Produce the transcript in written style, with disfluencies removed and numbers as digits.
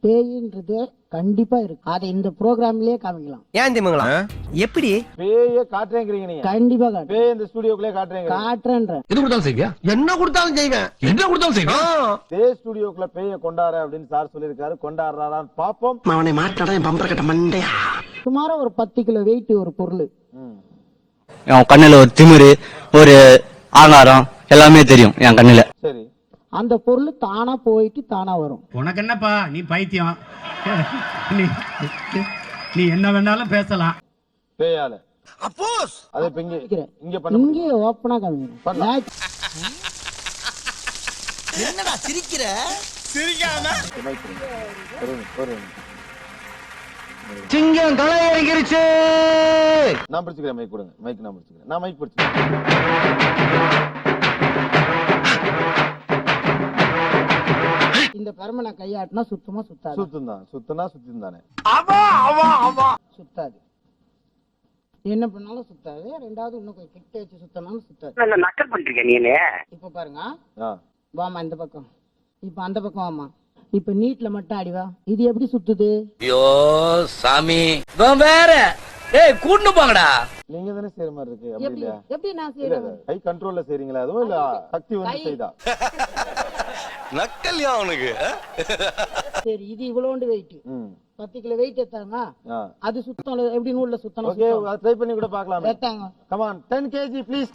பேயின்றது கண்டிப்பா இருக்கு. அதை இந்த ப்ரோக்ராம்லயே காமிக்கலாம். ஏன் திமுங்களா எப்படி பேய காட்டுறேங்கிறீங்க நீங்க? கண்டிப்பா காட்டுறேன். பேய் இந்த ஸ்டுடியோக்குள்ளே காட்டுறேங்க? காட்டுறேன்றேன். எது கொடுத்தாலும் செய்வியா? என்ன கொடுத்தாலும் செய்வேன். என்ன கொடுத்தாலும் செய்வேன். பேய் ஸ்டுடியோக்குள்ள பேய கொண்டாரு அப்படின்னு சார் சொல்லிருக்காரு. கொண்டாடுறாரான்னு பாப்போம். அவனை மாட்டாடா என் பம்பர கட்ட மண்டையா. சுமாரா ஒரு 10 கிலோ வெயிட் ஒரு பொருள். என் கண்ணுல ஒரு திமிரு, ஒரு ஆங்காரம் எல்லாமே தெரியும் என் கண்ணுல. சரி, அந்த பொருள் தானா போயிட்டு தானா வரும். உனக்கு என்னப்பா, நீ பைத்தியம். நீ என்ன வேணாலும் பேசலாம். பேயால அப்போஸ் அது இப்ப இங்க பண்ண இங்கே ஓப்பனா காமிக்கணும். என்னடா சிரிக்கிற? சிரிக்காம சிங்கம் களை இறங்கிருச்சு. நான் பிடிச்சுக்கிறேன். மைக் கொடுங்க. மைக் நான் பிடிச்சுக்கிறேன். நான் மைக் பிடிச்சுக்கிறேன். இந்த பெருமை நான் கையாட்டினா சுத்தமா சுத்தாது. சுத்தம் தானே. சுத்தாது. என்ன பண்ணாலும் சுத்தாது. ரெண்டாவது இன்னும் கொஞ்சம் கிட்ட வச்சு சுத்தினாலும் சுத்தாது. நக்கல் பண்றீங்க நீங்க. இப்ப பாருங்க, வாமா இந்த பக்கம். இப்ப அந்த பக்கம் வாமா. இப்ப நீட்ல மட்டும் அடிவா. இது எப்படி சுத்துது? ஐயோ சாமி வேற. ஏய் கூட்டு போங்கடா. நீங்க தானே செய்யற மாதிரி இருக்கு. அப்படி எப்படி இல்லையா? எப்படி நான் செய்யறேன்? கை கண்ட்ரோல்ல செய்றீங்களா? அதுவும் இல்ல சக்தி வந்து செய்தா? நக்கல்யா அவனுக்கு. சரி, இது இவ்வளோண்டு வெயிட். 10 கிலோ வெயிட் ஏத்தாங்க. அது சுத்தம் எப்படி நூல்ல சுத்தணும்? ஓகே, ட்ரை பண்ணி கூட பார்க்கலாம். ஏத்தாங்க. Come on 10 kg please.